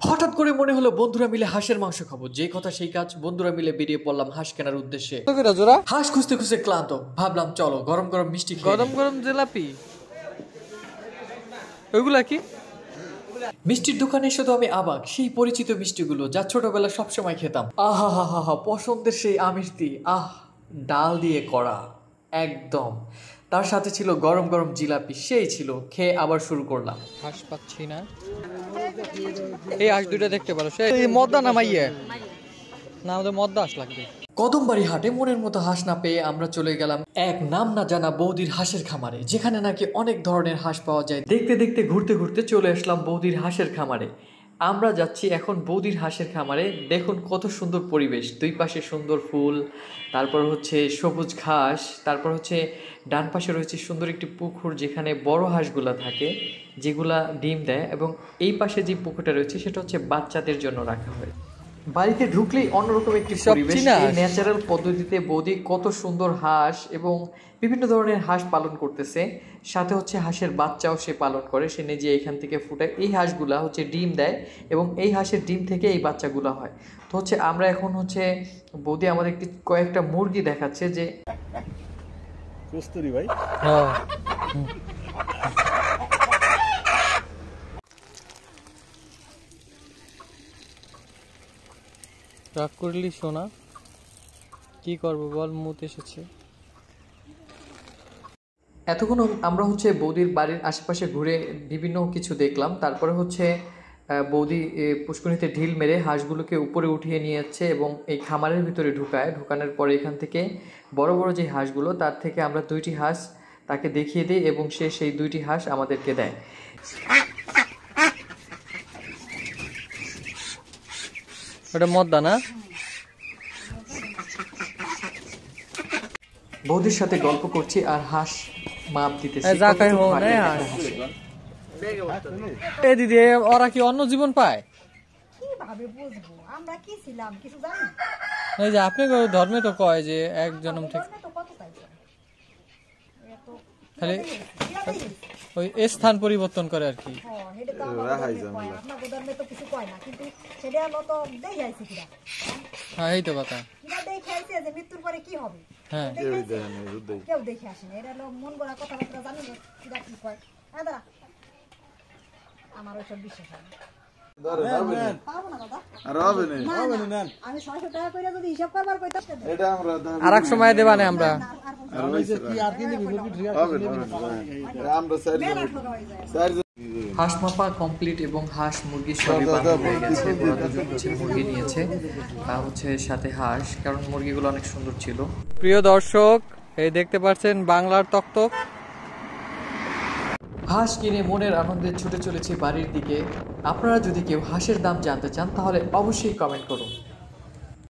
হঠাৎ করে মনে হলো বন্ধুরা মিলে হাঁসের মাংস খাবো। যে কথা সেই কাজ, বন্ধুরা মিলে বেরিয়ে পড়লাম হাঁস কেনার উদ্দেশ্যে। হাঁস খুঁজতে খুঁজতে ক্লান্ত, ভাবলাম চলো গরম গরম মিষ্টি খেয়ে গরম গরম জিলাপি। ওইগুলা কি? মিষ্টির দোকানে এসে তো আমি অবাক, সেই পরিচিত মিষ্টিগুলো যা ছোটবেলা সবসময় খেতাম। আহা হা হা হা, পছন্দের সেই আমিষ্টি, ডাল দিয়ে করা একদম। তার সাথে ছিল গরম গরম জিলাপি, সেই ছিল। খেয়ে আবার শুরু করলাম। হাঁস পাচ্ছি না। এই হাঁস দুইটা দেখতে পারো, সেই মদ্দা নামাইয়ে না, আমাদের মদ্দা হাঁস লাগবে। কদমবাড়ি হাটে মনের মতো হাঁস না পেয়ে আমরা চলে গেলাম এক নাম না জানা বৌদির হাঁসের খামারে, যেখানে নাকি অনেক ধরনের হাঁস পাওয়া যায়। দেখতে দেখতে ঘুরতে ঘুরতে চলে আসলাম বৌদির হাঁসের খামারে। আমরা যাচ্ছি এখন বৌদির হাঁসের খামারে। দেখুন কত সুন্দর পরিবেশ, দুই পাশে সুন্দর ফুল, তারপর হচ্ছে সবুজ ঘাস, তারপর হচ্ছে ডান পাশে রয়েছে সুন্দর একটি পুকুর যেখানে বড় হাঁসগুলা থাকে, যেগুলা ডিম দেয়, এবং এই পাশে যে পুকুরটা রয়েছে সেটা হচ্ছে বাচ্চাদের জন্য রাখা হয়। বাড়িতে ঢুকলেই অন্যরকম একটি পরিবেশ। এই ন্যাচারাল পদ্ধতিতে বৌদি কত সুন্দর হাঁস এবং বিভিন্ন ধরনের হাঁস পালন করতেছে। সাথে হচ্ছে হাঁসের বাচ্চাও সে পালন করে, সে নিজে এখান থেকে ফুটায়। এই হাঁসগুলা হচ্ছে ডিম দেয় এবং এই হাঁসের ডিম থেকে এই বাচ্চাগুলো হয়। তো হচ্ছে আমরা এখন হচ্ছে বৌদি আমাদের একটি কয়েকটা মুরগি দেখাচ্ছে যে কস্তুরি ভাই। রাগ করলি সোনা, কি করবো বল, মুত এসেছে। এতক্ষণ আমরা হচ্ছে বৌদির বাড়ির আশেপাশে ঘুরে বিভিন্ন কিছু দেখলাম। তারপরে হচ্ছে বৌদি পুষ্করিণীতে ঢিল মেরে হাঁসগুলোকে উপরে উঠিয়ে নিয়ে যাচ্ছে এবং এই খামারের ভিতরে ঢুকানোর পরে এখান থেকে বড় বড় যে হাঁসগুলো, তার থেকে আমরা দুইটি হাঁস তাকে দেখিয়ে দিই এবং সে সেই দুইটি হাঁস আমাদেরকে দেয়। ওটা মদ্দা না? বৌদির সাথে গল্প করছি আর হাঁস মাপ দিতেছি। দিদি, ওরা কি অন্য জীবন পায়? এই যে আপনি ধর্মে তো কয় যে এক জন্ম থেকে খালি ওই স্থান পরিবর্তন করে আর কি। হ্যাঁ, এই তো কথা। মৃত্যুর পরে কি হবে হ্যাঁ, কেউ দেখে আসে না। এটা হলো মন গড়া কথাবার্তা, জানি না কি কয়। আমার ওইসব বিশ্বাস হয় না। আর এক সময় দেবা না আমরা। হাঁস মাপা কমপ্লিট এবং হাঁস মুরগি সবই বাঁধা হয়ে গেছে। হচ্ছে মুরগি নিয়েছে, তা হচ্ছে সাথে হাঁস, কারণ মুরগিগুলো অনেক সুন্দর ছিল। প্রিয় দর্শক, এই দেখতে পাচ্ছেন বাংলার তক্তক। হাঁস কিনে মনের আনন্দে ছুটে চলেছি বাড়ির দিকে। আপনারা যদি কেউ হাঁসের দাম জানতে চান তাহলে অবশ্যই কমেন্ট করুন।